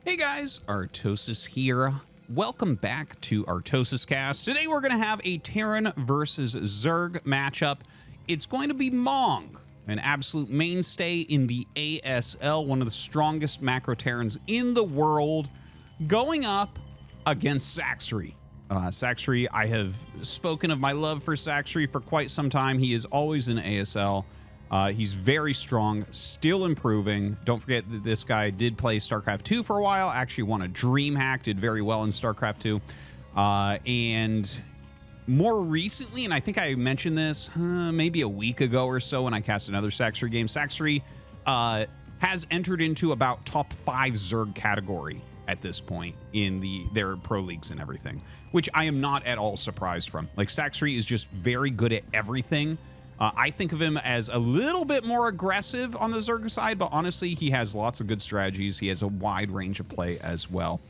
Hey guys, Artosis here. Welcome back to ArtosisCasts. Today we're going to have a Terran versus Zerg matchup. It's going to be Mong, an absolute mainstay in the ASL, one of the strongest macro Terrans in the world, going up against Sacsri. Sacsri, I have spoken of my love for Sacsri for quite some time. He is always in ASL. He's very strong, still improving. Don't forget that this guy did play StarCraft 2 for a while, actually won a DreamHack, did very well in StarCraft 2. And more recently, and I think I mentioned this maybe a week ago or so when I cast another Sacsri game, Sacsri has entered into about top 5 Zerg category at this point in their pro leagues and everything, which I am not at all surprised from. Like, Sacsri is just very good at everything. I think of him as a little bit more aggressive on the Zerg side, but honestly, he has lots of good strategies. He has a wide range of play as well.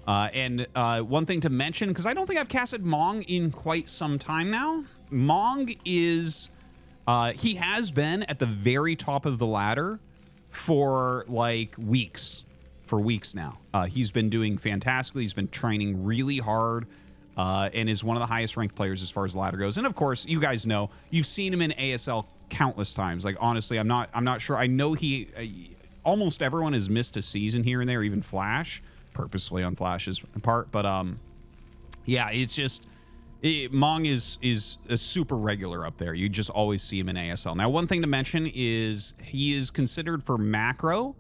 One thing to mention, because I don't think I've casted Mong in quite some time now. Mong is, he has been at the very top of the ladder for like weeks. For weeks now. He's been doing fantastically. He's been training really hard. And is one of the highest ranked players as far as ladder goes. And of course, you guys know, you've seen him in ASL countless times. Like, honestly, I'm not sure. I know almost everyone has missed a season here and there, even Flash, purposefully on Flash's part. But yeah, it's just Mong is a super regular up there. You just always see him in ASL. Now, one thing to mention is he is considered for macro,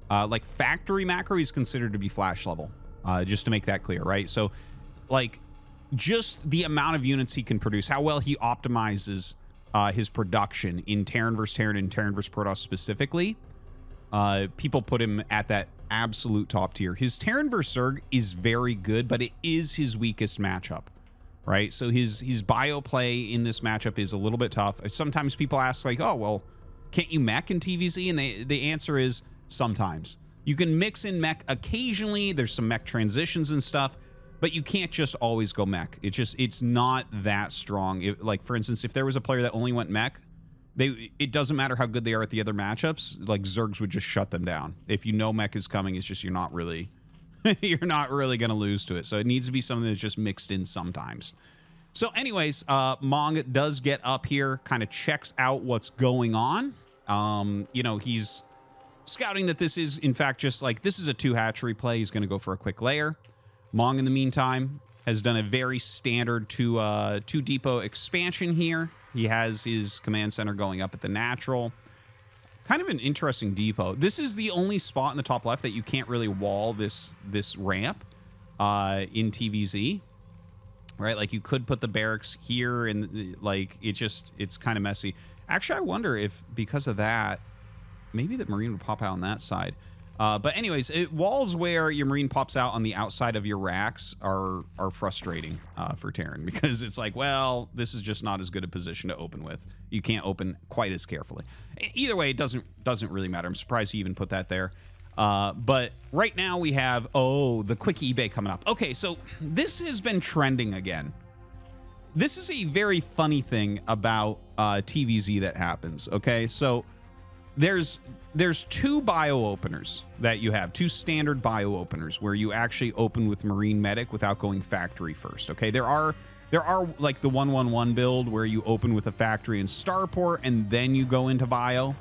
like factory macro, he's considered to be Flash level. Just to make that clear, right? So, like, just the amount of units he can produce, how well he optimizes his production in Terran vs. Terran and Terran vs. Protoss specifically, people put him at that absolute top tier. His Terran vs. Zerg is very good, but it is his weakest matchup, right? So his bio play in this matchup is a little bit tough. Sometimes people ask, like, oh, well, can't you mech in TVZ? And the answer is sometimes. You can mix in mech occasionally. There's some mech transitions and stuff, but you can't just always go mech. It's not that strong. Like, for instance, if there was a player that only went mech, it doesn't matter how good they are at the other matchups. Like, Zergs would just shut them down. If you know mech is coming, it's just you're not really going to lose to it. So it needs to be something that's just mixed in sometimes. So anyways, Mong does get up here, kind of checks out what's going on. You know, he's scouting that this is, in fact, just like, this is a 2 hatchery play. He's going to go for a quick layer. Mong, in the meantime, has done a very standard 2 depot expansion here. He has his command center going up at the natural. Kind of an interesting depot. This is the only spot in the top left that you can't really wall this ramp in TVZ, right? Like, you could put the barracks here, and like, it's kind of messy. Actually, I wonder if because of that, maybe the Marine would pop out on that side. But anyways, walls where your Marine pops out on the outside of your racks are frustrating for Terran, because it's like, well, this is just not as good a position to open with. You can't open quite as carefully. Either way, it doesn't really matter. I'm surprised he even put that there. But right now we have, the quick eBay coming up. Okay, so this has been trending again. This is a very funny thing about TVZ that happens, okay? So there's 2 bio openers that you have, 2 standard bio openers where you actually open with Marine Medic without going factory first. Okay, there are like the 1-1-1 build where you open with a factory and starport and then you go into bio,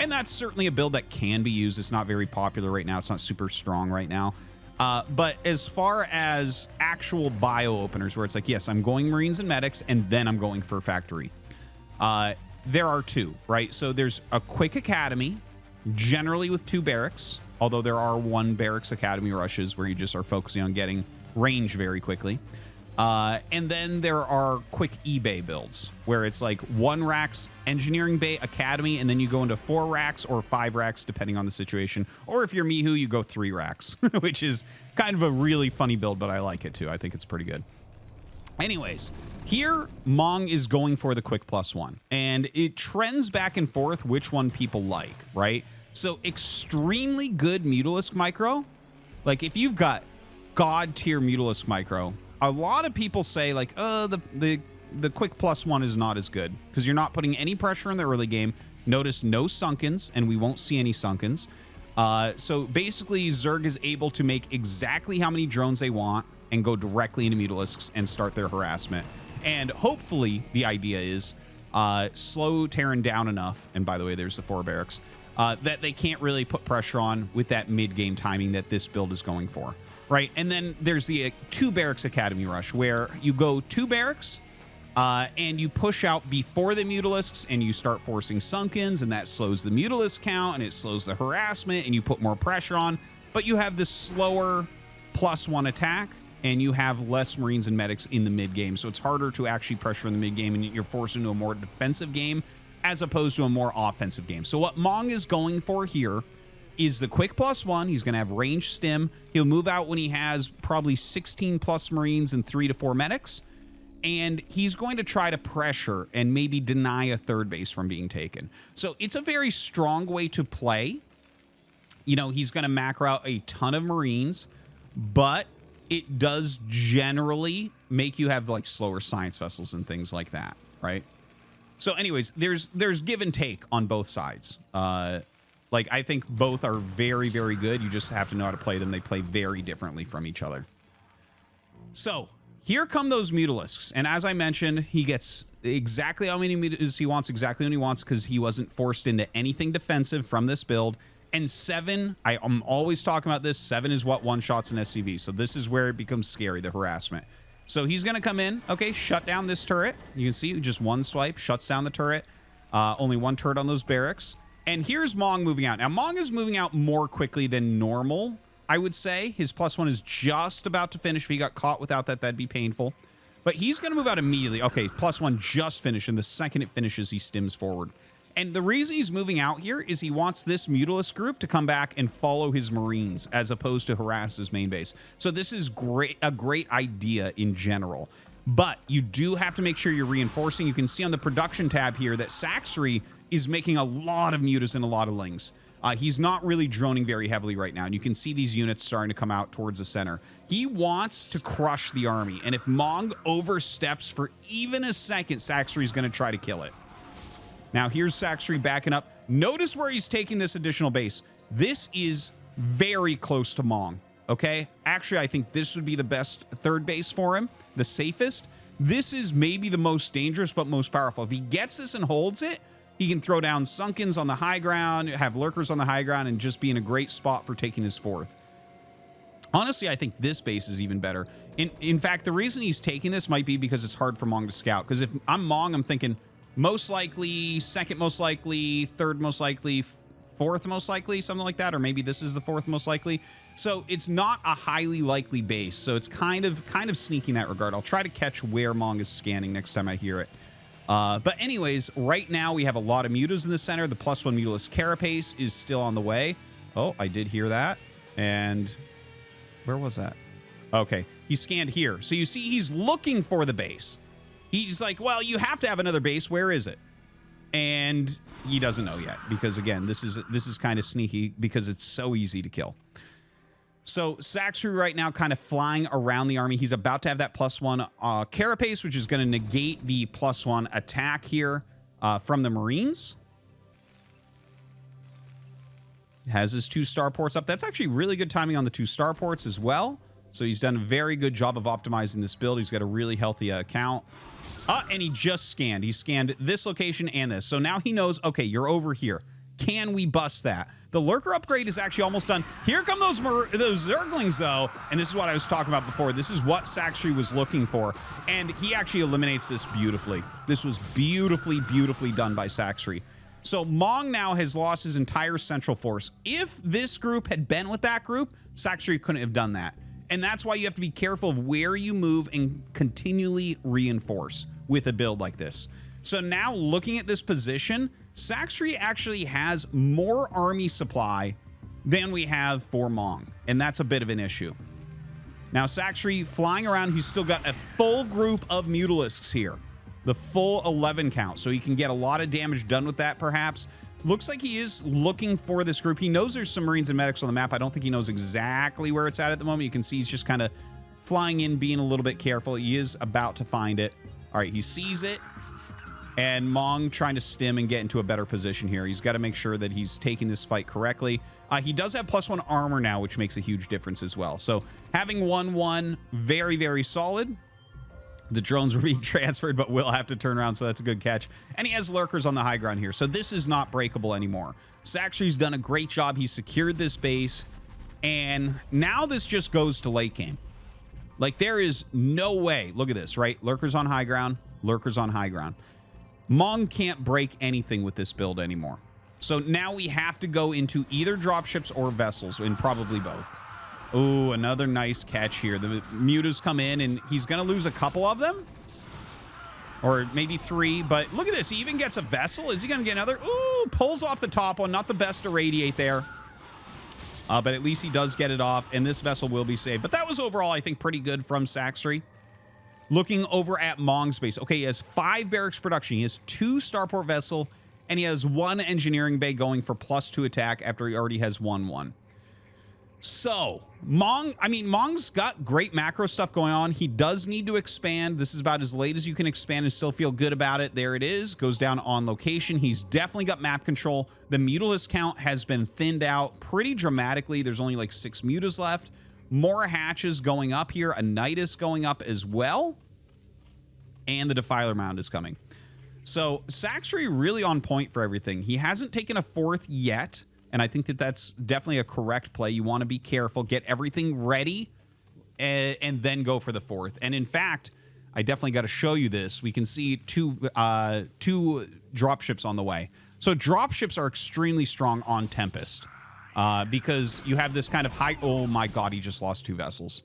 and that's certainly a build that can be used. It's not very popular right now. It's not super strong right now. But as far as actual bio openers where it's like, yes, I'm going Marines and Medics and then I'm going for factory, there are 2, right? So there's a quick academy, generally with 2 barracks, although there are 1 barracks academy rushes where you just are focusing on getting range very quickly. And then there are quick eBay builds where it's like 1 racks engineering bay academy, and then you go into 4 racks or 5 racks depending on the situation. Or if you're Mihu, you go 3 racks, which is kind of a really funny build, but I like it too. I think it's pretty good. Anyways, here Mong is going for the quick +1, and it trends back and forth which one people like, right? So extremely good Mutalisk micro, like if you've got god tier Mutalisk micro, a lot of people say like, the quick +1 is not as good because you're not putting any pressure in the early game. Notice no sunkens, and we won't see any sunkens. So basically, Zerg is able to make exactly how many drones they want and go directly into Mutalisks and start their harassment. And hopefully, the idea is slow Terran down enough, and by the way, there's the 4 barracks, that they can't really put pressure on with that mid-game timing that this build is going for, right? And then there's the 2 barracks Academy Rush, where you go 2 barracks, and you push out before the Mutalisks, and you start forcing Sunkens, and that slows the Mutalisk count, and it slows the harassment, and you put more pressure on, but you have this slower +1 attack, and you have less Marines and Medics in the mid-game, so it's harder to actually pressure in the mid-game, and you're forced into a more defensive game as opposed to a more offensive game. So what Mong is going for here is the quick +1. He's going to have range stim. He'll move out when he has probably 16 plus Marines and 3 to 4 Medics, and he's going to try to pressure and maybe deny a 3rd base from being taken. So it's a very strong way to play. You know, he's going to macro out a ton of Marines, but it does generally make you have like slower science vessels and things like that, right? So anyways, there's give and take on both sides. Like, I think both are very, very good. You just have to know how to play them. They play very differently from each other. So here come those Mutalisks. And as I mentioned, he gets exactly how many Mutalisks he wants, exactly when he wants, because he wasn't forced into anything defensive from this build. And 7, I'm always talking about this, 7 is what one-shots an SCV. So this is where it becomes scary, the harassment. So he's going to come in, okay, shut down this turret. You can see just one swipe, shuts down the turret. Only 1 turret on those barracks. And here's Mong moving out. Now, Mong is moving out more quickly than normal, I would say. His +1 is just about to finish. If he got caught without that, that'd be painful. But he's going to move out immediately. Okay, +1 just finished, and the second it finishes, he stims forward. And the reason he's moving out here is he wants this Mutalisk group to come back and follow his Marines as opposed to harass his main base. So this is a great idea in general. But you do have to make sure you're reinforcing. You can see on the production tab here that Sacsri is making a lot of mutas and a lot of lings. He's not really droning very heavily right now. And you can see these units starting to come out towards the center. He wants to crush the army. And if Mong oversteps for even a second, Sacsri is going to try to kill it. Now, here's Sacsri backing up. Notice where he's taking this additional base. This is very close to Mong, okay? Actually, I think this would be the best 3rd base for him, the safest. This is maybe the most dangerous but most powerful. If he gets this and holds it, he can throw down Sunkens on the high ground, have Lurkers on the high ground, and just be in a great spot for taking his 4th. Honestly, I think this base is even better. In fact, the reason he's taking this might be because it's hard for Mong to scout. Because if I'm Mong, I'm thinking most likely, 2nd most likely, 3rd most likely, 4th most likely, something like that. Or maybe this is the 4th most likely. So it's not a highly likely base. So it's kind of sneaky in that regard. I'll try to catch where Mong is scanning next time I hear it. But anyways, right now we have a lot of mutas in the center. The +1 Mutalisk Carapace is still on the way. Oh, I did hear that. And where was that? Okay, he scanned here. So you see he's looking for the base. He's like, well, you have to have another base. Where is it? And he doesn't know yet because, again, this is kind of sneaky because it's so easy to kill. So Sacsri right now kind of flying around the army. He's about to have that +1 Carapace, which is going to negate the +1 attack here from the Marines. Has his 2 starports up. That's actually really good timing on the 2 starports as well. So he's done a very good job of optimizing this build. He's got a really healthy account. And he just scanned. He scanned this location and this. So now he knows, okay, you're over here. Can we bust that? The Lurker upgrade is actually almost done. Here come those Zerglings, though. And this is what I was talking about before. This is what Sacsri was looking for. And he actually eliminates this beautifully. This was beautifully, beautifully done by Sacsri. So Mong now has lost his entire central force. If this group had been with that group, Sacsri couldn't have done that. And that's why you have to be careful of where you move and continually reinforce with a build like this. So now looking at this position, Sacsri actually has more army supply than we have for Mong. And that's a bit of an issue. Now Sacsri flying around, he's still got a full group of Mutalisks here. The full 11 count. So he can get a lot of damage done with that perhaps. Looks like he is looking for this group. He knows there's some Marines and Medics on the map. I don't think he knows exactly where it's at the moment. You can see he's just kind of flying in, being a little bit careful. He is about to find it. All right, he sees it. And Mong trying to stim and get into a better position here. He's got to make sure that he's taking this fight correctly. He does have +1 armor now, which makes a huge difference as well. So having 1-1, very, very solid. The drones were being transferred, but will have to turn around, so that's a good catch. And he has lurkers on the high ground here, so this is not breakable anymore. Sacsri's done a great job. He's secured this base, and now this just goes to late game. Like, there is no way. Look at this, right? Lurkers on high ground, lurkers on high ground. Mong can't break anything with this build anymore. So now we have to go into either dropships or vessels, and probably both. Ooh, another nice catch here. The mutas come in, and he's going to lose a couple of them. Or maybe 3, but look at this. He even gets a vessel. Is he going to get another? Ooh, pulls off the top one. Not the best to radiate there. But at least he does get it off, and this vessel will be saved. But that was overall, I think, pretty good from Sacsri. Looking over at Mong's base. Okay, he has 5 barracks production. He has 2 starport vessel, and he has 1 engineering bay going for +2 attack after he already has 1-1. So, Mong's got great macro stuff going on. He does need to expand. This is about as late as you can expand and still feel good about it. There it is. Goes down on location. He's definitely got map control. The mutalist count has been thinned out pretty dramatically. There's only like 6 mutas left. More hatches going up here. A Nidus going up as well. And the Defiler Mound is coming. So, Sacsri really on point for everything. He hasn't taken a 4th yet. And I think that that's definitely a correct play. You want to be careful, get everything ready, and then go for the 4th. And in fact, I definitely got to show you this. We can see two dropships on the way. So dropships are extremely strong on Tempest because you have this kind of high... Oh my God, he just lost 2 vessels.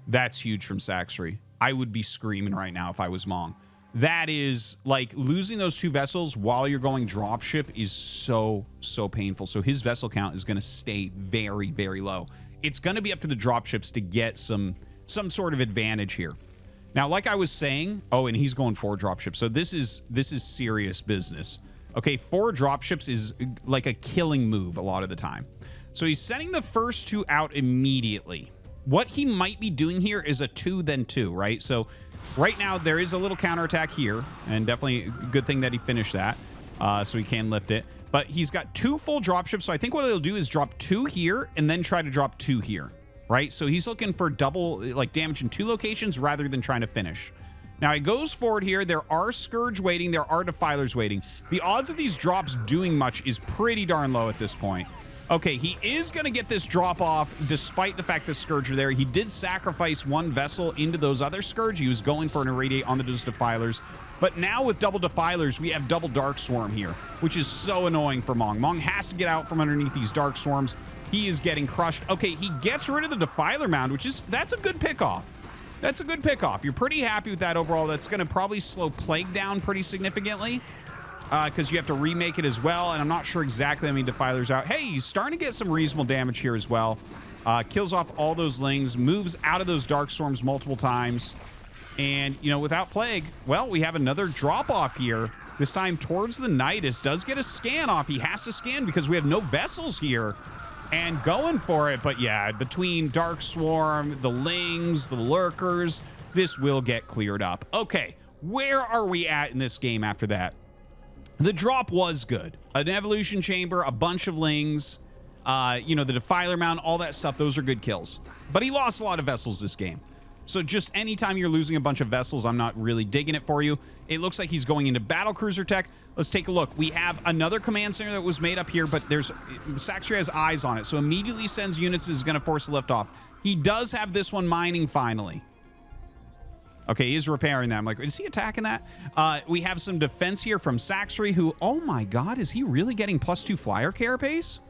That's huge from Sacsri. I would be screaming right now if I was Mong. That is, like, losing those 2 vessels while you're going dropship is so painful. So his vessel count is going to stay very, very low. It's going to be up to the dropships to get some sort of advantage here. Now, like I was saying, oh, and he's going 4 dropships. So this is serious business. Okay, 4 dropships is like a killing move a lot of the time. So he's sending the first 2 out immediately. What he might be doing here is a 2 then 2, right? So right now, there is a little counterattack here, and definitely a good thing that he finished that, so he can lift it. But he's got 2 full dropships, so I think what he'll do is drop 2 here and then try to drop 2 here, right? So he's looking for double, like, damage in 2 locations rather than trying to finish. Now, he goes forward here. There are Scourge waiting. There are Defilers waiting. The odds of these drops doing much is pretty darn low at this point. Okay, he is going to get this drop off despite the fact that Scourge are there. He did sacrifice 1 vessel into those other Scourge. He was going for an irradiate on those Defilers. But now with double Defilers, we have double Dark Swarm here, which is so annoying for Mong. Mong has to get out from underneath these Dark Swarms. He is getting crushed. Okay, he gets rid of the Defiler Mound, that's a good pick-off. That's a good pick-off. You're pretty happy with that overall. That's going to probably slow Plague down pretty significantly. Because you have to remake it as well, and I'm not sure exactly how many Defilers out. Hey, he's starting to get some reasonable damage here as well. Kills off all those Lings, moves out of those Dark Storms multiple times. And, you know, without Plague, well, we have another drop-off here. This time towards the Nidus. Does get a scan off. He has to scan because we have no vessels here. And going for it, but yeah, between Dark Swarm, the Lings, the Lurkers, this will get cleared up. Okay, where are we at in this game after that? The drop was good. An Evolution Chamber, a bunch of Lings, you know, the Defiler Mound, all that stuff. Those are good kills. But he lost a lot of vessels this game. So just anytime you're losing a bunch of vessels, I'm not really digging it for you. It looks like he's going into Battlecruiser tech. Let's take a look. We have another command center that was made up here, but Sacsri has eyes on it. So immediately sends units, is going to force a lift off. He does have this one mining finally. Okay, he is repairing that. I'm like, is he attacking that? We have some defense here from Sacsri, who, oh my God, is he really getting +2 flyer carapace?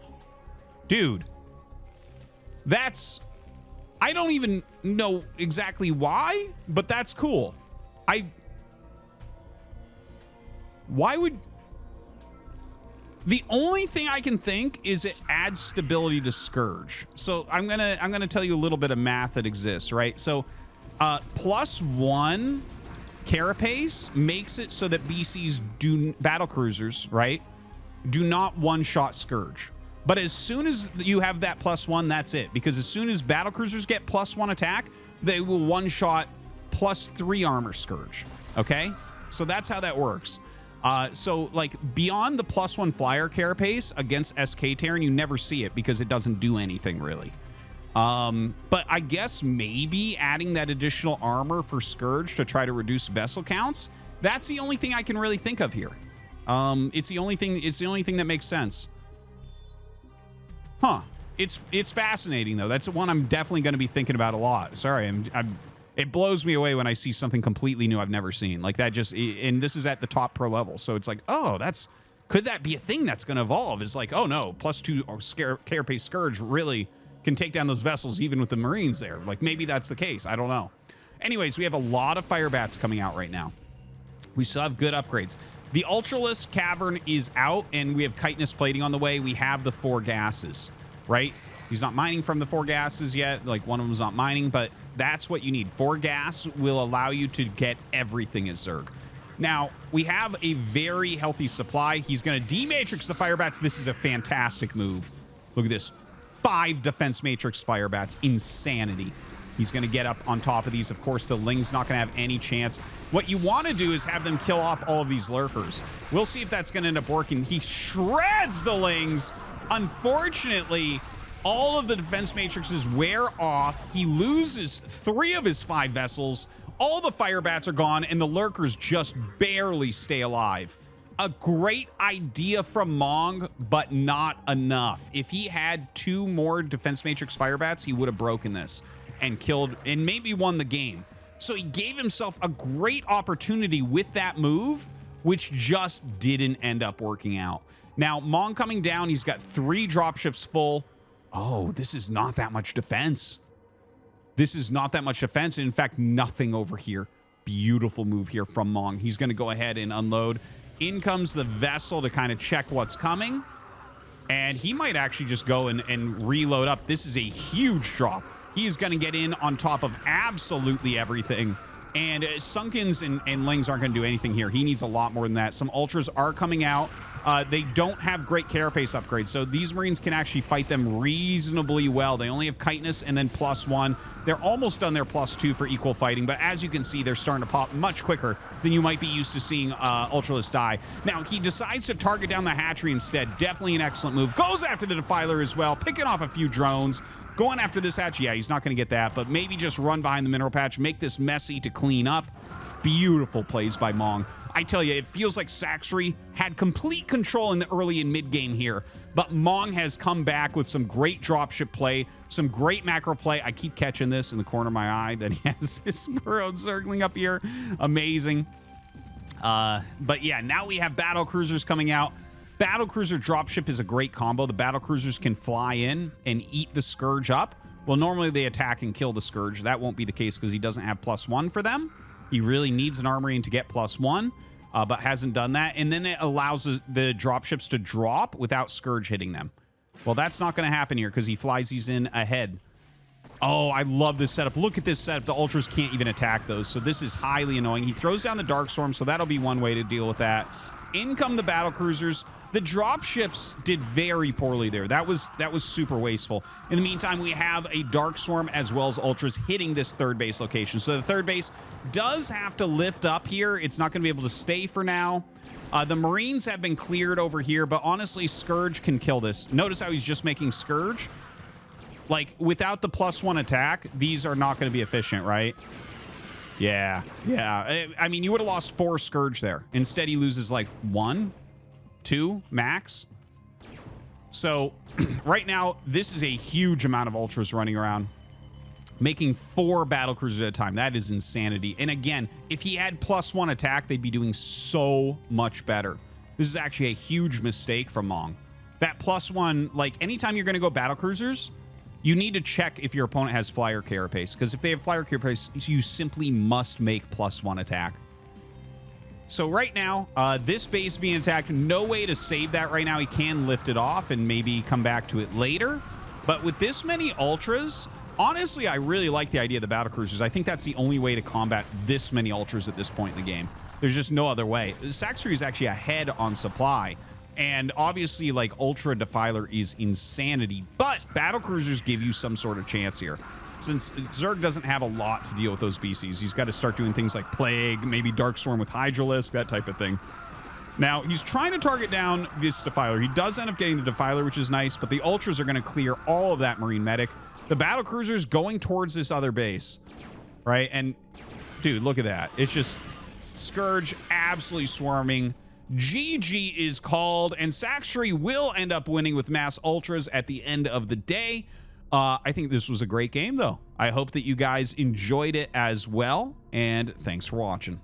Dude, that's... I don't even know exactly why, but that's cool. Why would... The only thing I can think is it adds stability to Scourge. So I'm gonna tell you a little bit of math that exists, right? So +1 carapace makes it so that BCs battle cruisers, right, do not one-shot Scourge. But as soon as you have that +1, that's it. Because as soon as battle cruisers get +1 attack, they will one-shot +3 armor Scourge. Okay? So that's how that works. So like beyond the +1 flyer carapace against SK Terran, you never see it because it doesn't do anything really. But I guess maybe adding that additional armor for Scourge to try to reduce vessel counts. That's the only thing I can really think of here. It's the only thing that makes sense. Huh. It's fascinating though. That's one I'm definitely going to be thinking about a lot. Sorry, it blows me away when I see something completely new I've never seen. Like that just, and this is at the top pro level. So it's like, oh, could that be a thing that's going to evolve? It's like, oh no, +2 carapace Scourge really can take down those vessels even with the Marines there. Like maybe that's the case. I don't know. Anyways, we have a lot of fire bats coming out right now. We still have good upgrades. The Ultralisk Cavern is out and we have chitinous plating on the way. We have the 4 gases, right? He's not mining from the 4 gases yet. Like one of them's not mining, but that's what you need. 4 gas will allow you to get everything as Zerg. Now, we have a very healthy supply. He's going to dematrix the fire bats. This is a fantastic move. Look at this. 5 defense matrix fire bats. Insanity. He's going to get up on top of these. Of course, the Ling's not going to have any chance. What you want to do is have them kill off all of these lurkers. We'll see if that's going to end up working. He shreds the Lings. Unfortunately, all of the defense matrices wear off. He loses 3 of his 5 vessels. All the fire bats are gone, and the lurkers just barely stay alive. A great idea from Mong, but not enough. If he had 2 more defense matrix fire bats, he would have broken this and killed and maybe won the game. So he gave himself a great opportunity with that move, which just didn't end up working out. Now, Mong coming down, he's got 3 dropships full. Oh, this is not that much defense. This is not that much defense. In fact, nothing over here. Beautiful move here from Mong. He's going to go ahead and unload. In comes the vessel to kind of check what's coming. And he might actually just go and reload up. This is a huge drop. He is going to get in on top of absolutely everything. And Sunkens and Lings aren't going to do anything here. He needs a lot more than that. Some Ultras are coming out. They don't have great carapace upgrades, so these Marines can actually fight them reasonably well. They only have chitinous and then +1. They're almost done their +2 for equal fighting, but as you can see, they're starting to pop much quicker than you might be used to seeing Ultralisk die. Now, he decides to target down the hatchery instead. Definitely an excellent move. Goes after the Defiler as well, picking off a few drones. Going after this hatch, yeah, he's not going to get that, but maybe just run behind the mineral patch, make this messy to clean up. Beautiful plays by Mong. I tell you, it feels like Sacsri had complete control in the early and mid game here, but Mong has come back with some great dropship play, some great macro play. I keep catching this in the corner of my eye that he has his burrow circling up here. Amazing. But yeah, now we have battle cruisers coming out. Battle cruiser dropship is a great combo. The battle cruisers can fly in and eat the Scourge up. Well, normally they attack and kill the Scourge. That won't be the case because he doesn't have +1 for them. He really needs an Armory to get +1, but hasn't done that. And then it allows the dropships to drop without Scourge hitting them. Well, that's not going to happen here because he flies these in ahead. Oh, I love this setup. Look at this setup. The Ultras can't even attack those, so this is highly annoying. He throws down the Darkstorm, so that'll be one way to deal with that. In come the battle cruisers. The dropships did very poorly there. That was super wasteful. In the meantime, we have a Darkstorm as well as Ultras hitting this 3rd base location. So the 3rd base does have to lift up here. It's not going to be able to stay for now. The Marines have been cleared over here, but honestly, Scourge can kill this. Notice how he's just making Scourge. Like, without the +1 attack, these are not going to be efficient, right? Yeah. I mean, you would have lost 4 Scourge there. Instead, he loses like 1, 2 max. So right now, this is a huge amount of Ultras running around, making 4 battle cruisers at a time. That is insanity. And again, if he had +1 attack, they'd be doing so much better. This is actually a huge mistake from Mong. That +1, like anytime you're going to go battle cruisers, you need to check if your opponent has flyer carapace, because if they have flyer carapace, you simply must make +1 attack. So right now, this base being attacked, no way to save that right now. He can lift it off and maybe come back to it later. But with this many Ultras, honestly, I really like the idea of the battle cruisers. I think that's the only way to combat this many Ultras at this point in the game. There's just no other way. Sacsri is actually ahead on supply. And obviously, like, Ultra Defiler is insanity. But battle cruisers give you some sort of chance here. since Zerg doesn't have a lot to deal with those BCs, he's got to start doing things like Plague, maybe Darkstorm with Hydralisk, that type of thing. Now, he's trying to target down this Defiler. He does end up getting the Defiler, which is nice, but the Ultras are going to clear all of that Marine Medic. The Battle Cruiser's going towards this other base, right? And, dude, look at that. It's just Scourge absolutely swarming. GG is called, and Sacsri will end up winning with Mass Ultras at the end of the day. I think this was a great game, though. I hope that you guys enjoyed it as well, and thanks for watching.